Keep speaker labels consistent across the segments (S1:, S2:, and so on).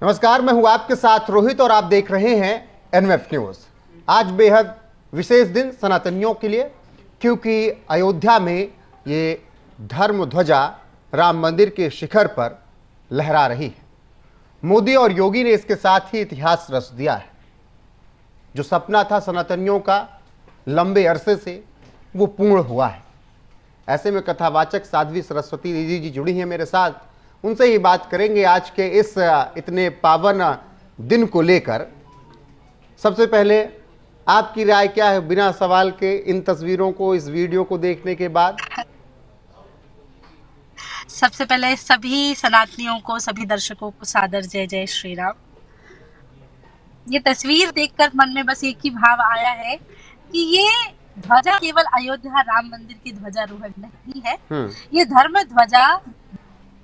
S1: नमस्कार, मैं हूं आपके साथ रोहित और आप देख रहे हैं एनएफ न्यूज। आज बेहद विशेष दिन सनातनियों के लिए, क्योंकि अयोध्या में ये धर्म ध्वजा राम मंदिर के शिखर पर लहरा रही है। मोदी और योगी ने इसके साथ ही इतिहास रच दिया है। जो सपना था सनातनियों का लंबे अरसे से, वो पूर्ण हुआ है। ऐसे में कथावाचक साध्वी सरस्वती दीदी जी जुड़ी हैं मेरे साथ, उनसे ही बात करेंगे आज के इस इतने पावन दिन को लेकर। सबसे पहले आपकी राय क्या है बिना सवाल के इन तस्वीरों को, इस वीडियो को देखने के बाद?
S2: सबसे पहले सभी सनातनियों को, सभी दर्शकों को सादर जय जय श्री राम। ये तस्वीर देखकर मन में बस एक ही भाव आया है कि ये ध्वजा केवल अयोध्या राम मंदिर की ध्वजारोहण नहीं है, ये धर्म ध्वजा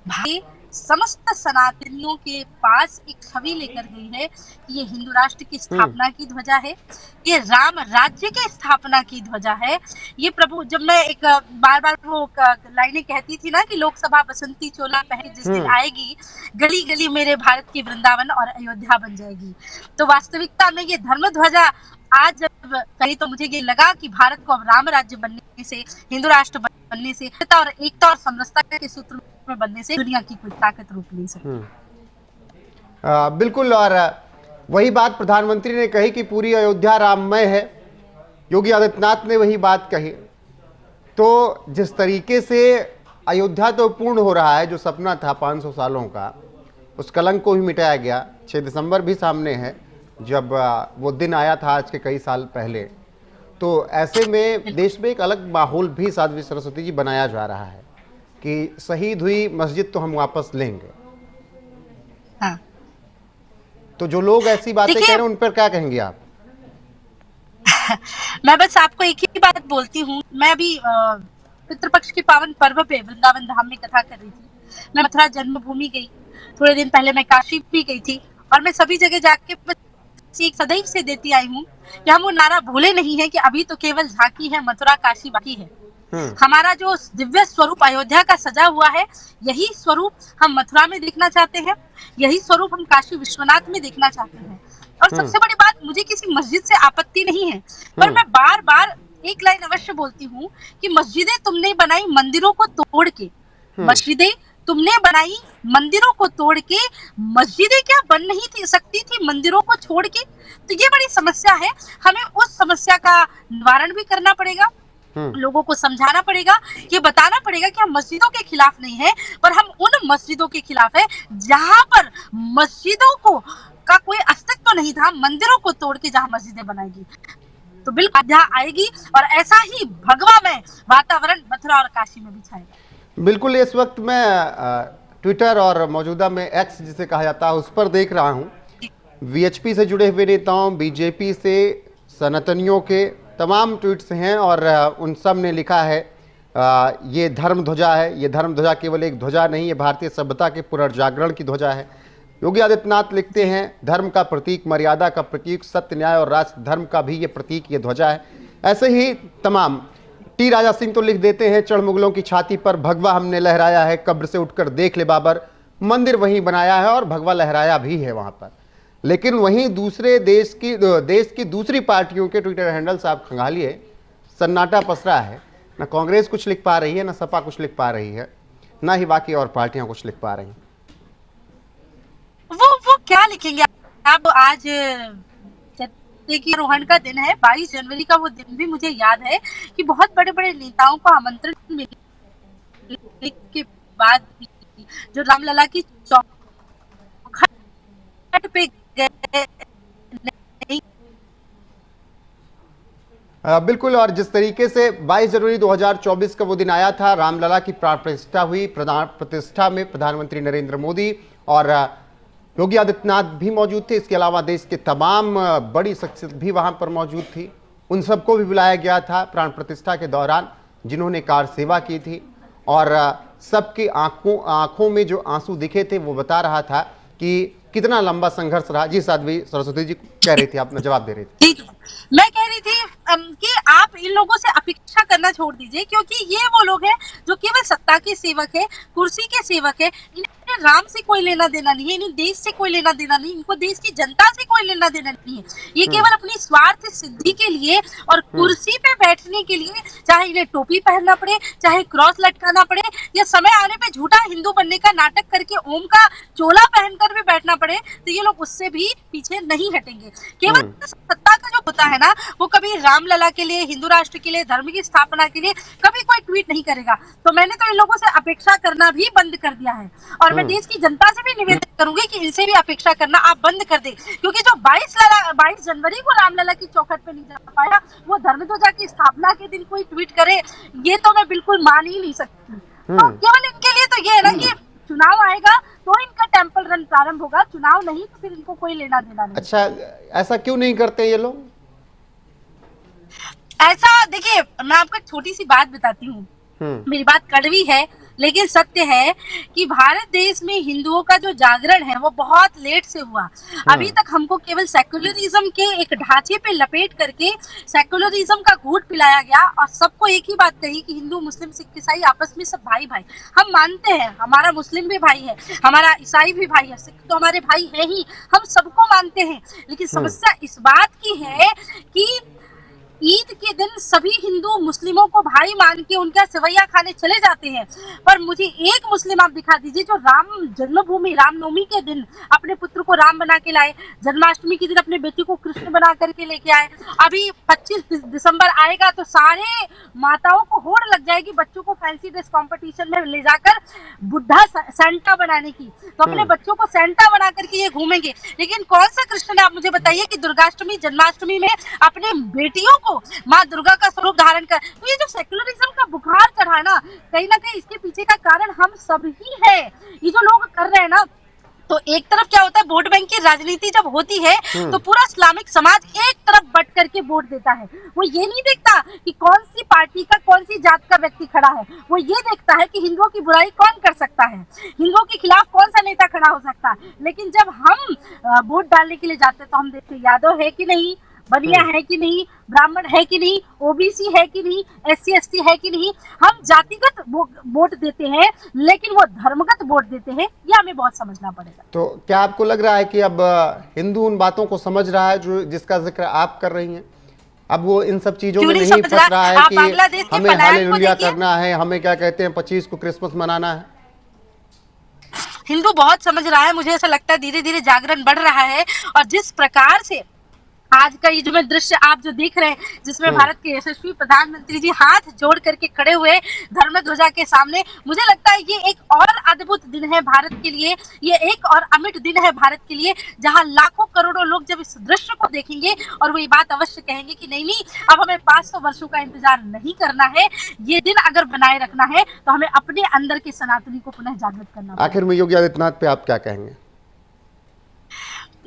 S2: भाई समस्त सनातनियों के पास एक छवि लेकर गई है कि ये हिंदू राष्ट्र की स्थापना की ध्वजा है, ये राम राज्य के स्थापना की ध्वजा है। ये प्रभु, जब मैं एक बार बार वो लाइनें कहती थी ना कि लोकसभा बसंती चोला पहने जिस दिन आएगी, गली गली मेरे भारत की वृंदावन और अयोध्या बन जाएगी। तो वास्तविकता में ये धर्म ध्वजा आज जब कही तो मुझे ये लगा कि भारत को अब राम राज्य बनने से, हिंदू राष्ट्र बनने से और एकता और समरसता के सूत्र में बनने से दुनिया की कोई ताकत रोक नहीं सकती।
S1: बिल्कुल, और वही बात प्रधानमंत्री ने कही कि पूरी अयोध्या राममय है। योगी आदित्यनाथ ने वही बात कही। तो जिस तरीके से अयोध्या तो पूर्ण हो रहा है, जो सपना था 500 सालों का, उस कलंक को भी मिटाया गया। 6 दिसंबर भी सामने है, जब वो दिन आया था आज के कई साल पहले। तो ऐसे में देश में एक अलग माहौल भी साध्वी सरस्वती जी बनाया जा रहा है कि शहीद हुई मस्जिद तो हम वापस लेंगे।
S2: हाँ।
S1: तो जो लोग ऐसी बातें कह रहे हैं, उन पर क्या कहेंगे आप?
S2: मैं बस आपको एक ही बात बोलती हूँ। मैं अभी पितृपक्ष के पावन पर्व पे वृंदावन धाम में कथा कर रही थी। मैं मथुरा जन्मभूमि गई, थोड़े दिन पहले मैं काशी भी गई थी, और मैं सभी जगह जाके एक सदैव से देती आई हूँ कि हम वो नारा भूले नहीं है कि अभी तो केवल झांकी है, मथुरा काशी बाकी है। हमारा जो दिव्य स्वरूप अयोध्या का सजा हुआ है, यही स्वरूप हम मथुरा में देखना चाहते हैं, यही स्वरूप हम काशी विश्वनाथ में देखना चाहते हैं। और सबसे बड़ी बात, मुझे किसी मस्जिद से आपत्ति नहीं है, पर मैं बार बार एक लाइन अवश्य बोलती हूँ कि मस्जिदें तुमने बनाई मंदिरों को तोड़ के, मस्जिदें तुमने बनाई मंदिरों को तोड़ के, मस्जिदें क्या बन नहीं थी सकती थी मंदिरों को छोड़ के? तो ये बड़ी समस्या है। हमें उस समस्या का निवारण भी करना पड़ेगा, लोगों को समझाना पड़ेगा, ये बताना पड़ेगा कि हम मस्जिदों के खिलाफ नहीं है, पर हम उन मस्जिदों के खिलाफ है जहां पर मस्जिदों को का कोई अस्तित्व नहीं था, मंदिरों को तोड़ के जहां मस्जिदें बनाएगी तो बिल्कुल अयोध्या आएगी, और ऐसा ही भगवामय वातावरण मथुरा और काशी में भी छाएगा।
S1: बिल्कुल। इस वक्त मैं ट्विटर और मौजूदा में एक्स जिसे कहा जाता है उस पर देख रहा हूं, वीएचपी से जुड़े हुए नेताओं, बीजेपी से सनातनियों के तमाम ट्वीट्स हैं, और उन सब ने लिखा है ये धर्म ध्वजा है। ये धर्म ध्वजा केवल एक ध्वजा नहीं है, भारतीय सभ्यता के पुनर्जागरण की ध्वजा है। योगी आदित्यनाथ लिखते हैं धर्म का प्रतीक, मर्यादा का प्रतीक, सत्य, न्याय और राष्ट्र धर्म का भी ये प्रतीक, ये ध्वजा है। ऐसे ही तमाम। टी राजा सिंह तो लिख देते हैं चढ़ मुगलों की छाती पर भगवा हमने लहराया है, कब्र से उठकर देख ले बाबर, मंदिर वहीं बनाया है और भगवा लहराया भी है वहां पर। लेकिन वहीं दूसरे देश की दूसरी पार्टियों के ट्विटर हैंडल्स आप खंगालिए, सन्नाटा पसरा है। ना कांग्रेस कुछ लिख पा रही है, ना सपा कुछ लिख पा रही है, ना ही बाकी और पार्टियां कुछ लिख पा रही हैं।
S2: वो क्या लिखेंगे आप? आज की रोहन का दिन है, 22 जनवरी का वो दिन भी मुझे याद है कि बहुत बड़े बड़े नेताओं को आमंत्रण मिलने के बाद जो रामलला की चौखट पे गए।
S1: बिल्कुल। और जिस तरीके से 22 जनवरी 2024 का वो दिन आया था, रामलला की प्राण प्रतिष्ठा हुई, प्राण प्रतिष्ठा में प्रधानमंत्री नरेंद्र मोदी और योगी आदित्यनाथ भी मौजूद थे। इसके अलावा देश के तमाम बड़ी शख्सियत भी वहां पर मौजूद थी। उन सबको भी बुलाया गया था प्राण प्रतिष्ठा के दौरान, जिन्होंने कार सेवा की थी। और सबकी आंखों में जो आंसू दिखे थे वो बता रहा था कि कितना लंबा संघर्ष रहा। जी साध्वी सरस्वती जी कह रही थी, आपने जवाब दे रही थी।
S2: मैं कह रही थी कि आप इन लोगों से अपेक्षा करना छोड़ दीजिए, क्योंकि ये वो लोग हैं जो केवल सत्ता के सेवक है, कुर्सी के सेवक है। इन्हें इन्हें राम से कोई लेना देना नहीं है, इन्हें देश से कोई लेना देना नहीं, इनको देश की जनता से कोई लेना देना नहीं है। ये केवल अपनी स्वार्थ सिद्धि के लिए और कुर्सी पे बैठने के लिए, चाहे इन्हें टोपी पहनना पड़े, चाहे क्रॉस लटकाना पड़े, या समय आने पे झूठा हिंदू बनने का नाटक करके ओम का चोला पहनकर भी बैठना पड़े, तो ये लोग उससे भी पीछे नहीं हटेंगे। केवल सत्ता का जो होता है ना, वो कभी रामलला के लिए, हिंदू राष्ट्र के लिए, धर्म की स्थापना के लिए कभी कोई ट्वीट नहीं करेगा। तो मैंने तो इन लोगों से अपेक्षा करना भी बंद कर दिया है, और मैं देश की जनता से भी निवेदन करूंगी कि इनसे भी अपेक्षा करना आप बंद कर दे, क्योंकि जो 22 जनवरी को रामलला की चौखट पे नहीं जा पाया, वो धर्मध्वजा की स्थापना के दिन कोई ट्वीट करे, ये तो मैं बिल्कुल मान ही नहीं सकती। तो केवल इनके लिए तो ये है ना कि चुनाव आएगा तो इनका टेम्पल रन प्रारंभ होगा, चुनाव नहीं तो फिर इनको कोई लेना देना नहीं।
S1: अच्छा, ऐसा क्यों नहीं करते ये लोग?
S2: ऐसा देखिए, मैं आपको एक छोटी सी बात बताती हूँ, मेरी बात कड़वी है लेकिन सत्य है कि भारत देश में हिंदुओं का जो जागरण है वो बहुत लेट से हुआ। अभी तक हमको केवल सेक्युलरिज्म के एक ढांचे पे लपेट करके सेक्युलरिज्म का घूंट पिलाया गया, और सबको एक ही बात कही कि हिंदू मुस्लिम सिख ईसाई आपस में सब भाई भाई। हम मानते हैं हमारा मुस्लिम भी भाई है, हमारा ईसाई भी भाई है, सिख तो हमारे भाई है ही, हम सबको मानते हैं। लेकिन समस्या इस बात की है कि ईद के दिन सभी हिंदू मुस्लिमों को भाई मान के उनका सेवैया खाने चले जाते हैं, पर मुझे एक मुस्लिम आप दिखा दीजिए जो राम जन्मभूमि रामनवमी के दिन अपने पुत्र को राम बना के लाए, जन्माष्टमी के दिन अपने बेटे को कृष्ण बना करके लेके आए। अभी 25 दिसंबर आएगा तो सारे माताओं को होड़ लग जाएगी बच्चों को फैंसी ड्रेस कॉम्पिटिशन में ले जाकर बुढ़ा सेंटा बनाने की, तो अपने बच्चों को सेंटा बना करके ये घूमेंगे। लेकिन कौन सा कृष्ण है आप मुझे बताइए कि दुर्गाष्टमी जन्माष्टमी में अपने बेटियों को माँ दुर्गा का स्वरूप धारण कर। तो ये जो सेक्युलरिज्म का बुखार चढ़ा ना कहीं इसके पीछे का कारण हम सब ही है। ये जो लोग कर रहे हैं ना, तो एक तरफ क्या होता है, वोट बैंक की राजनीति जब होती है तो पूरा इस्लामिक समाज एक तरफ बट करके वोट देता है। वो ये नहीं देखता कि कौन सी पार्टी का कौन सी जात का व्यक्ति खड़ा है, वो ये देखता है कि हिंदुओं की बुराई कौन कर सकता है, हिंदुओं के खिलाफ कौन सा नेता खड़ा हो सकता है। लेकिन जब हम वोट डालने के लिए जाते हैं तो हम देखते यादव है कि नहीं, बनिया है कि नहीं, ब्राह्मण है कि नहीं, ओबीसी है कि नहीं, SC ST है कि नहीं। हम जातिगत वोट देते हैं लेकिन वो धर्मगत वोट देते हैं, ये हमें बहुत समझना पड़ेगा।
S1: तो क्या आपको लग रहा है कि अब हिंदू उन बातों को समझ रहा है जो जिसका जिक्र आप कर रही हैं? अब वो इन सब चीजों में नहीं फंस रहा है कि हमें हालेलुया करना है, हमें क्या कहते हैं 25 को क्रिसमस मनाना है?
S2: हिंदू बहुत समझ रहा है, मुझे ऐसा लगता है धीरे धीरे जागरण बढ़ रहा है। और जिस प्रकार से आज का ये जो मैं दृश्य आप जो देख रहे हैं, जिसमें भारत के यशस्वी प्रधानमंत्री जी हाथ जोड़ करके खड़े हुए धर्म ध्वजा के सामने, मुझे लगता है ये एक और अद्भुत दिन है भारत के लिए, ये एक और अमिट दिन है भारत के लिए, जहां लाखों करोड़ों लोग जब इस दृश्य को देखेंगे और वो ये बात अवश्य कहेंगे कि नहीं नहीं, अब हमें 500 वर्षों का इंतजार नहीं करना है, ये दिन अगर बनाए रखना है तो हमें अपने अंदर के सनातनी को पुनः जागृत करना।
S1: आखिर में योगी आदित्यनाथ पे आप क्या कहेंगे?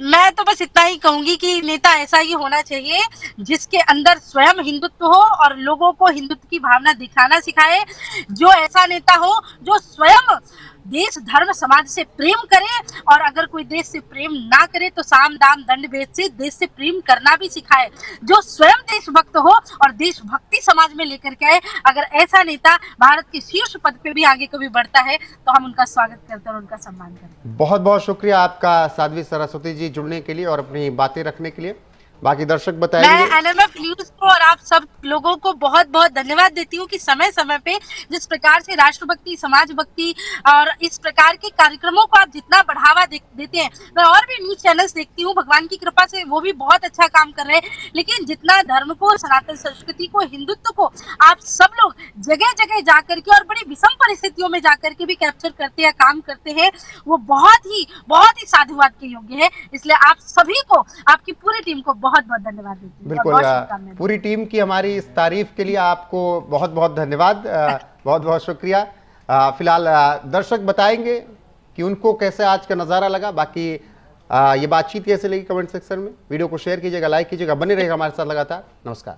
S2: मैं तो बस इतना ही कहूंगी कि नेता ऐसा ही होना चाहिए जिसके अंदर स्वयं हिंदुत्व हो और लोगों को हिंदुत्व की भावना दिखाना सिखाए। जो ऐसा नेता हो जो स्वयं देश धर्म समाज से प्रेम करे, और अगर कोई देश से प्रेम ना करे तो साम दाम दंड भेद से देश से प्रेम करना भी सिखाए। जो स्वयं देशभक्त हो और देशभक्ति समाज में लेकर के आए। अगर ऐसा नेता भारत के शीर्ष पद पे भी आगे कभी बढ़ता है तो हम उनका स्वागत करते हैं और उनका सम्मान करते हैं।
S1: बहुत बहुत शुक्रिया आपका साध्वी सरस्वती जी जुड़ने के लिए और अपनी बातें रखने के लिए। बाकी दर्शक बताएंगे।
S2: मैं NMF न्यूज को और आप सब लोगों को बहुत बहुत धन्यवाद देती हूँ कि समय समय पे जिस प्रकार से राष्ट्रभक्ति, समाज भक्ति और इस प्रकार के कार्यक्रमों को आप जितना बढ़ावा देते हैं। मैं और भी न्यूज चैनल्स देखती हूँ, भगवान की कृपा से वो भी बहुत अच्छा काम कर रहे हैं, लेकिन जितना धर्म को, सनातन संस्कृति को, हिंदुत्व को आप सब लोग जगह जगह जाकर के और बड़ी विषम परिस्थितियों में जाकर के भी कैप्चर करते हैं, काम करते हैं, वो बहुत ही साधुवाद के योग्य है। इसलिए आप सभी को, आपकी पूरी टीम को बहुत बहुत धन्यवाद देती हूँ।
S1: बिल्कुल, पूरी टीम की हमारी इस तारीफ के लिए आपको बहुत बहुत धन्यवाद, बहुत बहुत शुक्रिया। फिलहाल दर्शक बताएंगे कि उनको कैसे आज का नज़ारा लगा। बाकी ये बातचीत कैसे लगी कमेंट सेक्शन में। वीडियो को शेयर कीजिएगा, लाइक कीजिएगा, बने रहेगा हमारे साथ लगातार। नमस्कार।